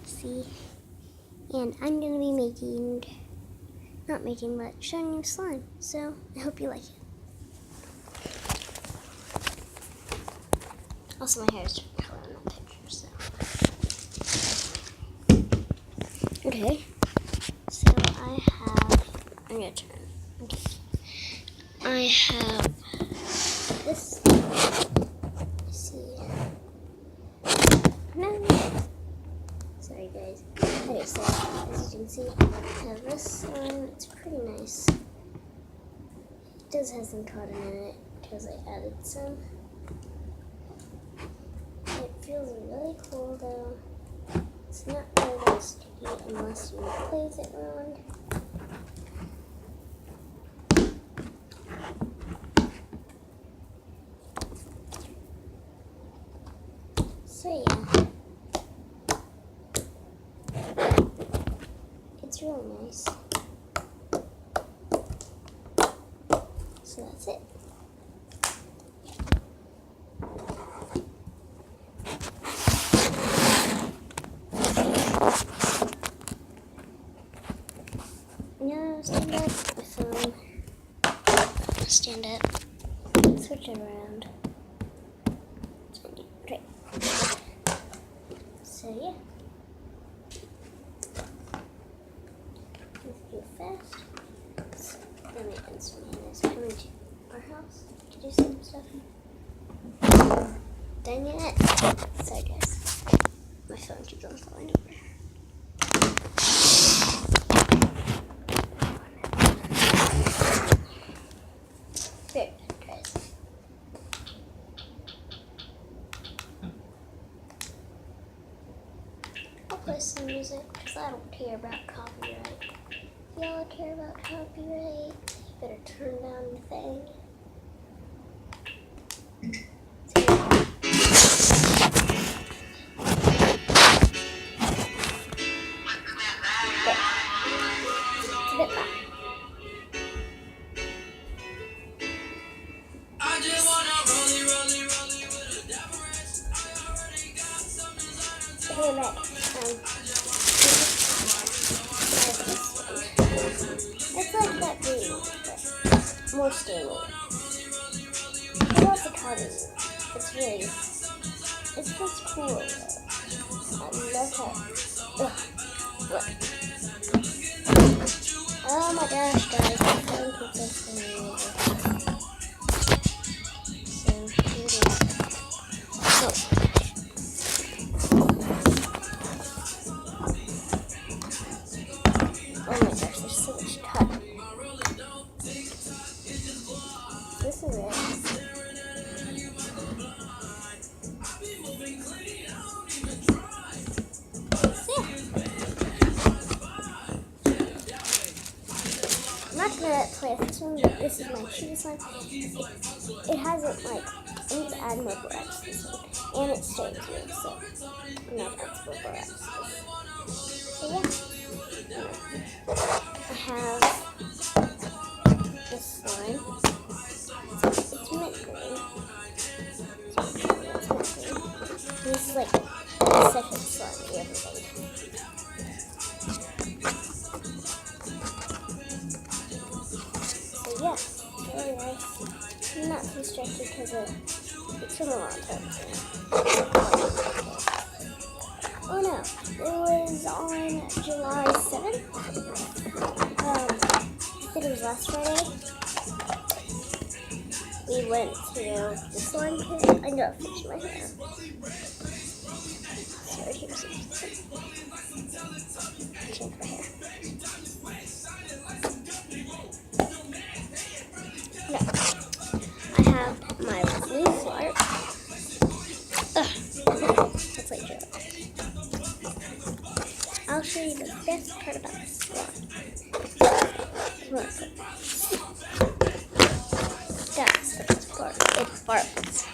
See, and I'm gonna be showing you slime. So I hope you like it. Also, my hair is different color in that picture. So okay, so I'm gonna turn. Okay, I have this. Let's see. No. Sorry guys. Okay, so as you can see, I have this one. It's pretty nice. It does have some cotton in it because I added some. It feels really cool though. It's not really that sticky unless you play with it around. So yeah. It's really nice. So that's it. No, stand up. My phone. Stand up. Switch it around. Okay. So yeah. Let's do fast. So, then my Instagram is coming to our house to do some stuff. Done yet? Sorry guys. My phone keeps on falling over. Very good, guys. I'll play some music because I don't care about copyright. If y'all care about copyright, you better turn down the thing. It's a bit loud. Hey, Matt. It's like that green one, but more stable. I love the cotton. It's just cool. I love how. Ugh. Oh my gosh, guys, my phone keeps on falling over. So here it is. Oh. Oh my gosh, there's so much cotton. This is it. I'm not gonna play with this one, but this is my cheese slime. It hasn't I need to add more borax to this one, and it stays here, so I'm not add more borax. So yeah, I have this slime. It's mint green. This is like the second slime we ever made. So yeah, very nice. I'm not too stretchy because it's from a long time. Oh no, it was on July 7th. I think it was last Friday. We went to the slime pit. I gotta fix my hair. Sorry, here's change my hair. No. I have my blue fart. That's like joke. I'll show you the best part about this fart. That's the best part. It farts.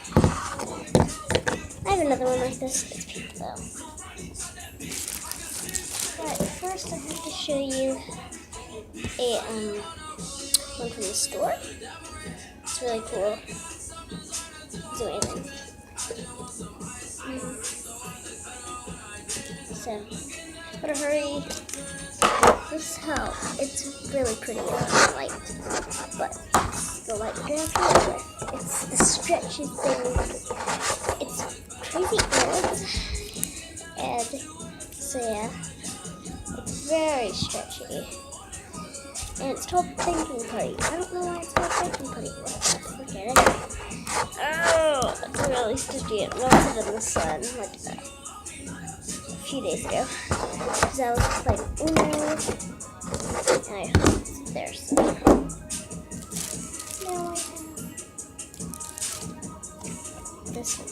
I have another one like this. It's pink though. But first I have to show you a one from the store. It's really cool. It's amazing. So Better hurry. This help. It's really pretty light, but the light transfer. It's the stretchy thing. It's crazy old, and so yeah, it's very stretchy. And it's called Thinking Putty. I don't know why it's called Thinking Putty. Look at it. Oh, it's really sticky. It melted in the sun like a few days ago. Because I was playing Uno. And I hope it's there somewhere. No, I have this one.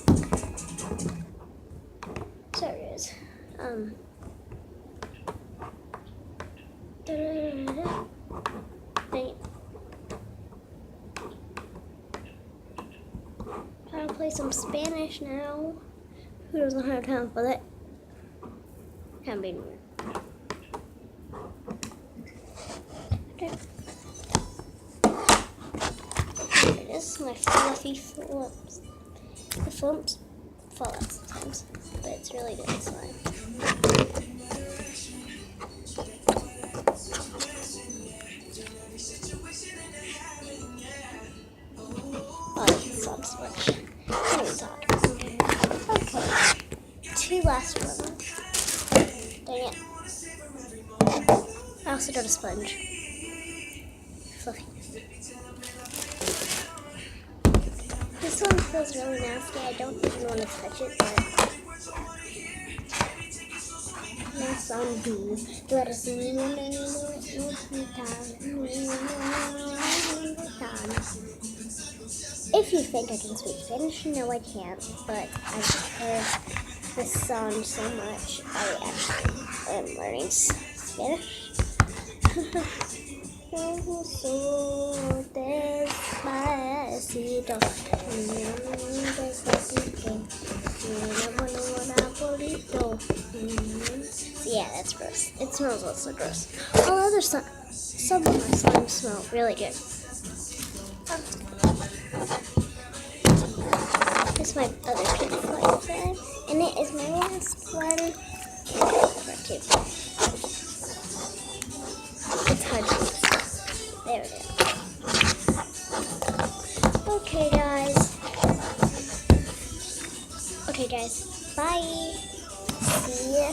Sorry, guys. Dang it. Trying to play some Spanish now. Who doesn't have time for that? Can't be weird. Okay. Here it is, my fluffy flumps. The flumps fall out sometimes, but it's really good slime. Okay, 2 last ones. Dang it. I also got a sponge. Fluffy. This one feels really nasty. I don't even want to touch it, but yes, on B. If you think I can speak Spanish, no, I can't, but I just heard this song so much, I actually am learning Spanish. So despacito, yeah, that's gross. It smells also gross. All other some of my slimes smell really good. This is my other pink slime slime, and it is my last one. It's hard to use. There it is. Okay, guys. Okay, guys. Bye. See ya.